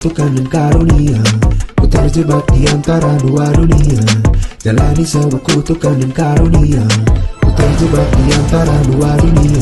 Tuhan dan karunia, ku terjebak di antara dua dunia. Jalani sebuah kutukan dan karunia, ku terjebak di antara dua dunia.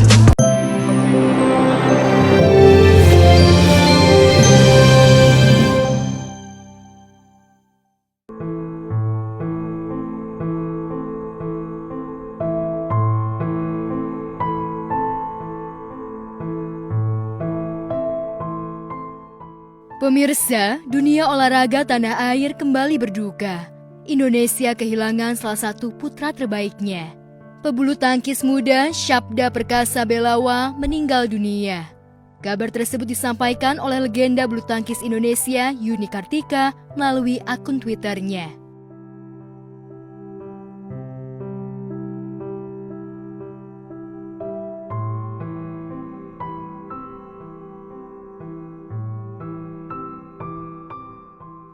Pemirsa, dunia olahraga tanah air kembali berduka. Indonesia kehilangan salah satu putra terbaiknya. Pebulu tangkis muda Syabda Perkasa Belawa meninggal dunia. Kabar tersebut disampaikan oleh legenda bulu tangkis Indonesia Yuni Kartika melalui akun Twitternya.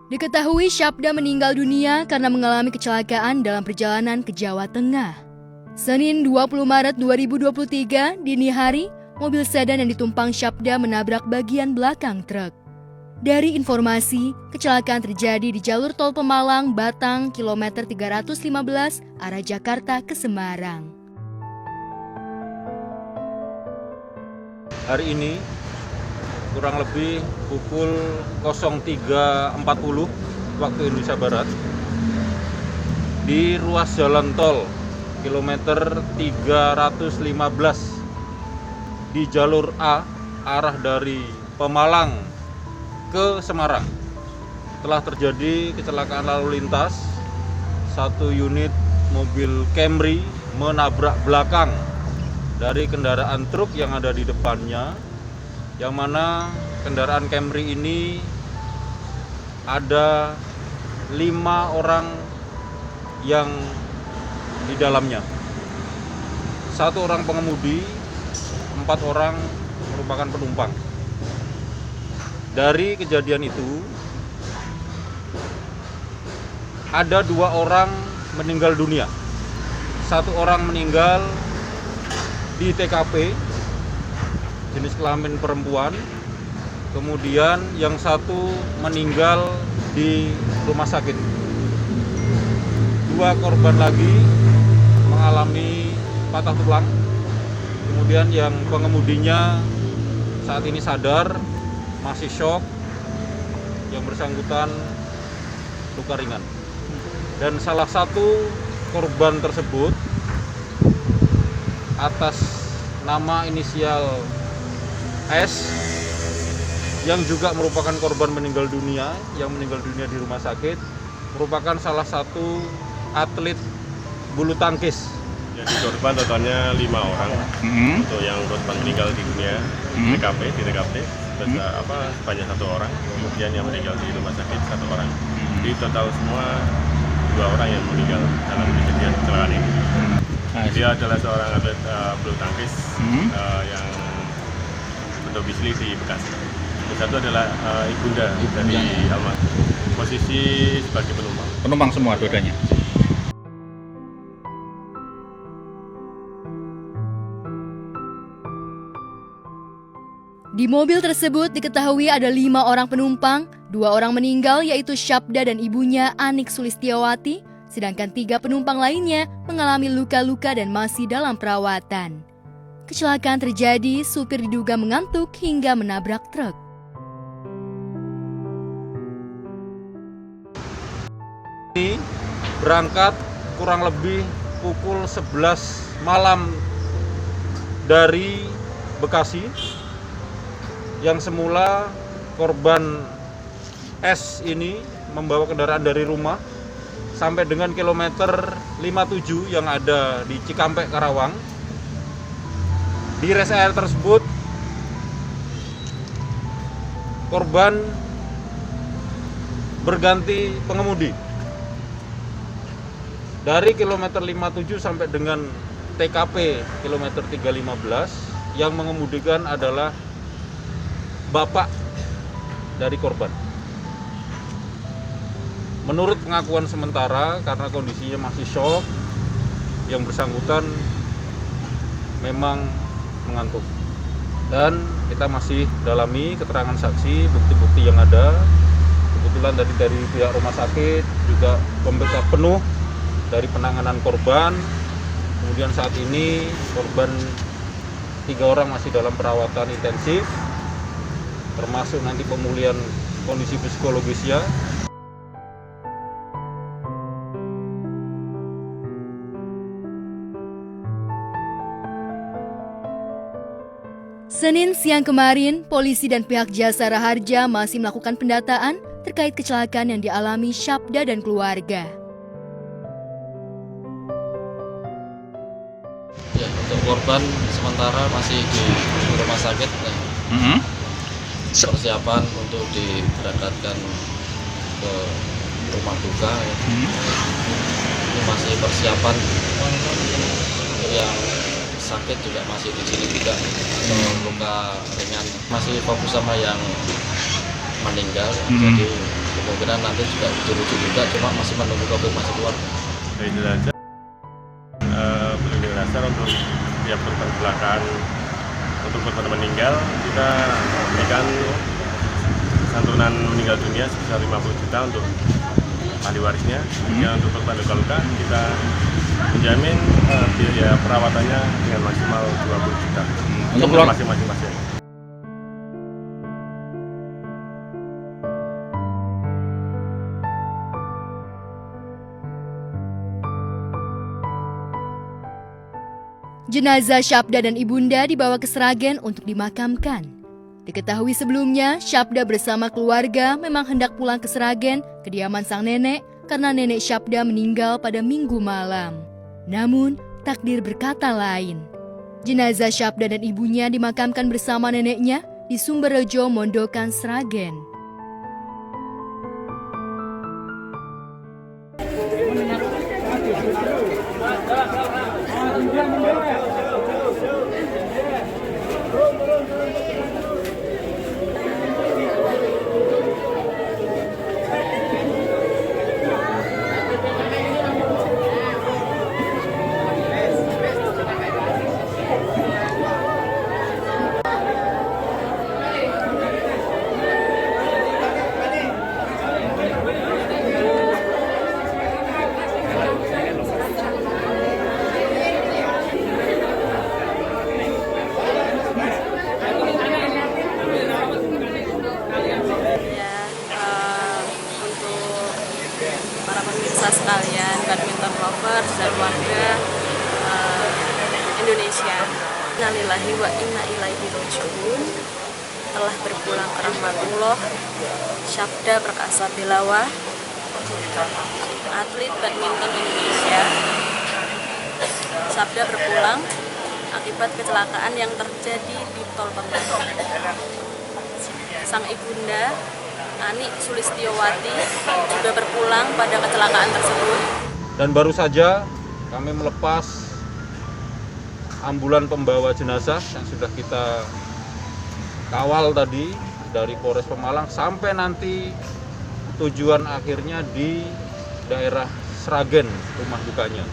Diketahui Syabda meninggal dunia karena mengalami kecelakaan dalam perjalanan ke Jawa Tengah. Senin 20 Maret 2023 dini hari, mobil sedan yang ditumpang Syabda menabrak bagian belakang truk. Dari informasi, kecelakaan terjadi di jalur tol Pemalang, Batang, kilometer 315 arah Jakarta ke Semarang. Hari ini kurang lebih pukul 03.40 waktu Indonesia Barat di ruas jalan tol kilometer 315 di jalur A arah dari Pemalang ke Semarang telah terjadi kecelakaan lalu lintas. Satu unit mobil Camry menabrak belakang dari kendaraan truk yang ada di depannya, yang mana kendaraan Camry ini ada 5 orang yang di dalamnya. 1 orang pengemudi, 4 orang merupakan penumpang. Dari kejadian itu ada 2 orang meninggal dunia. 1 orang meninggal di TKP, jenis kelamin perempuan, kemudian yang 1 meninggal di rumah sakit. 2 korban lagi mengalami patah tulang, kemudian yang pengemudinya saat ini sadar, masih shock, yang bersangkutan luka ringan. Dan salah satu korban tersebut atas nama inisial S yang juga merupakan korban meninggal dunia, yang meninggal dunia di rumah sakit, merupakan salah satu atlet bulu tangkis. Jadi korban totalnya 5 orang. Untuk yang korban meninggal di dunia di TKP sebanyak 1 orang, kemudian yang meninggal di rumah sakit 1 orang. Di total semua 2 orang yang meninggal dalam kejadian kecelakaan ini. Dia adalah seorang atlet bulu tangkis yang berdomisili di Bekasi. Yang satu adalah ibunda dari almarhum, posisi sebagai penumpang. Penumpang semua dua-duanya. Di mobil tersebut diketahui ada 5 orang penumpang, 2 orang meninggal yaitu Syabda dan ibunya Anik Sulistiawati, sedangkan 3 penumpang lainnya mengalami luka-luka dan masih dalam perawatan. Kecelakaan terjadi, supir diduga mengantuk hingga menabrak truk. Ini berangkat kurang lebih pukul 11 malam dari Bekasi, yang semula korban S ini membawa kendaraan dari rumah sampai dengan kilometer 57 yang ada di Cikampek, Karawang. Di rest area tersebut korban berganti pengemudi. Dari kilometer 57 sampai dengan TKP kilometer 315 yang mengemudikan adalah bapak dari korban. Menurut pengakuan sementara, karena kondisinya masih shock, yang bersangkutan memang mengantuk. dan kita masih dalami keterangan saksi, bukti-bukti yang ada. Kebetulan dari pihak rumah sakit juga pemeriksaan penuh dari penanganan korban. Kemudian saat ini korban 3 orang masih dalam perawatan intensif, termasuk nanti pemulihan kondisi psikologisnya. Senin siang kemarin, polisi dan pihak Jasara Harja masih melakukan pendataan terkait kecelakaan yang dialami Syabda dan keluarga. Ya, untuk korban sementara masih di rumah sakit. Persiapan untuk diberangkatkan ke rumah duka. Ya. Ini masih persiapan untuk yang sakit juga masih di sini juga, luka ringan, masih fokus sama yang meninggal. Jadi kemungkinan nanti juga dirujuk juga, cuma masih menunggu konfirmasi keluarga. Dari jenazah pelindung dasar untuk tiap korban kecelakaan, untuk korban meninggal kita berikan santunan meninggal dunia sebesar 50 juta untuk ahli warisnya. Kemudian untuk korban luka-luka kita menjamin biaya perawatannya dengan maksimal 20 juta untuk masing-masing pasien. Jenazah Syabda dan ibunda dibawa ke Sragen untuk dimakamkan. Diketahui sebelumnya, Syabda bersama keluarga memang hendak pulang ke Sragen, kediaman sang nenek, karena nenek Syabda meninggal pada Minggu malam. Namun, takdir berkata lain. Jenazah Syabda dan ibunya dimakamkan bersama neneknya di Sumberrejo, Mondokan, Sragen. Para pemirsa sekalian, badminton lovers dan warga Indonesia, innalillahi wa inna ilaihi raji'un. Telah berpulang ke rahmatullah Syabda Perkasa Belawa, atlet badminton Indonesia. Syabda berpulang akibat kecelakaan yang terjadi di Tol Pembantu. Sang ibunda Ani Sulistiowati juga berpulang pada kecelakaan tersebut. Dan baru saja kami melepas ambulan pembawa jenazah yang sudah kita kawal tadi dari Polres Pemalang sampai nanti tujuan akhirnya di daerah Sragen, rumah dukanya.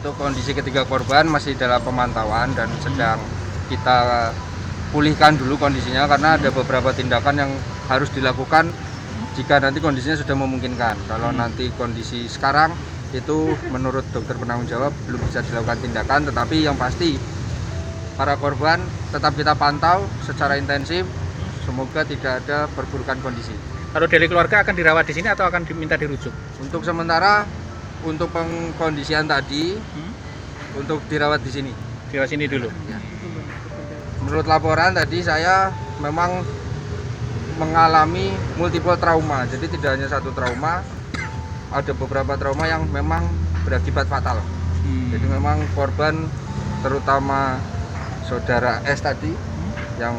Untuk kondisi ketiga korban masih dalam pemantauan dan sedang kita pulihkan dulu kondisinya karena ada beberapa tindakan yang harus dilakukan jika nanti kondisinya sudah memungkinkan. Kalau nanti kondisi sekarang itu menurut dokter penanggung jawab belum bisa dilakukan tindakan, tetapi yang pasti para korban tetap kita pantau secara intensif, semoga tidak ada perburukan kondisi. Kalau dari keluarga akan dirawat di sini atau akan diminta dirujuk? Untuk sementara untuk pengkondisian tadi untuk dirawat di sini. Dirawat sini dulu. Ya. Menurut laporan tadi saya memang mengalami multiple trauma, jadi tidak hanya satu trauma, ada beberapa trauma yang memang berakibat fatal. Jadi memang korban terutama saudara S tadi yang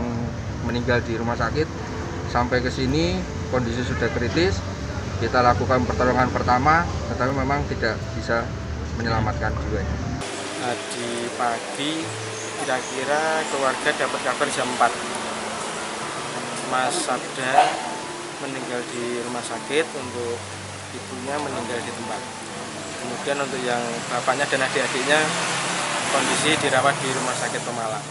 meninggal di rumah sakit sampai ke sini kondisi sudah kritis, kita lakukan pertolongan pertama, tetapi memang tidak bisa menyelamatkan jiwanya. Di pagi kira-kira keluarga dapat kabar jam 4 Mas Syabda meninggal di rumah sakit, untuk ibunya meninggal di tempat. Kemudian untuk yang bapaknya dan adik-adiknya kondisi dirawat di rumah sakit Pemalang.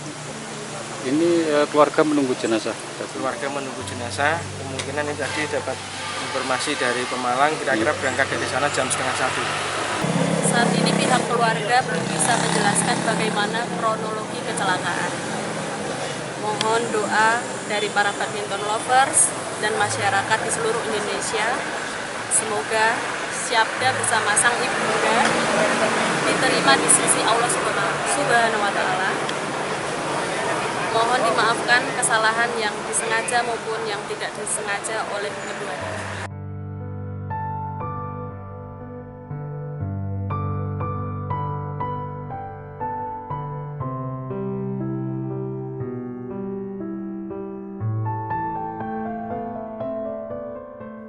Ini keluarga menunggu jenazah. Keluarga menunggu jenazah, kemungkinan ini tadi dapat informasi dari Pemalang, kira-kira berangkat dari sana jam 12:30. Saat ini pihak keluarga belum bisa menjelaskan bagaimana kronologi kecelakaan. Mohon doa dari para badminton lovers dan masyarakat di seluruh Indonesia. Semoga Syabda bersama sang ibunda diterima di sisi Allah Subhanahu wa Ta'ala. Mohon dimaafkan kesalahan yang disengaja maupun yang tidak disengaja oleh keduanya.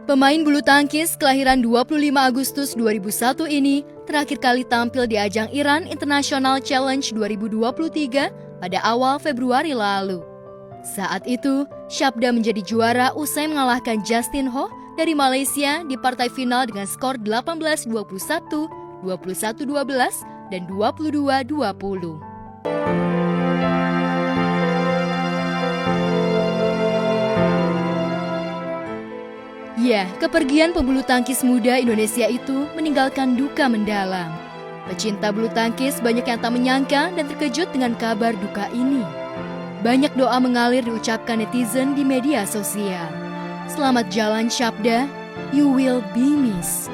Pemain bulu tangkis kelahiran 25 Agustus 2001 ini terakhir kali tampil di ajang Iran International Challenge 2023 pada awal Februari lalu. Saat itu, Syabda menjadi juara usai mengalahkan Justin Ho dari Malaysia di partai final dengan skor 18-21, 21-12, dan 22-20. Ya, kepergian pebulu tangkis muda Indonesia itu meninggalkan duka mendalam. Pecinta bulu tangkis banyak yang tak menyangka dan terkejut dengan kabar duka ini. Banyak doa mengalir diucapkan netizen di media sosial. Selamat jalan Syabda, you will be missed.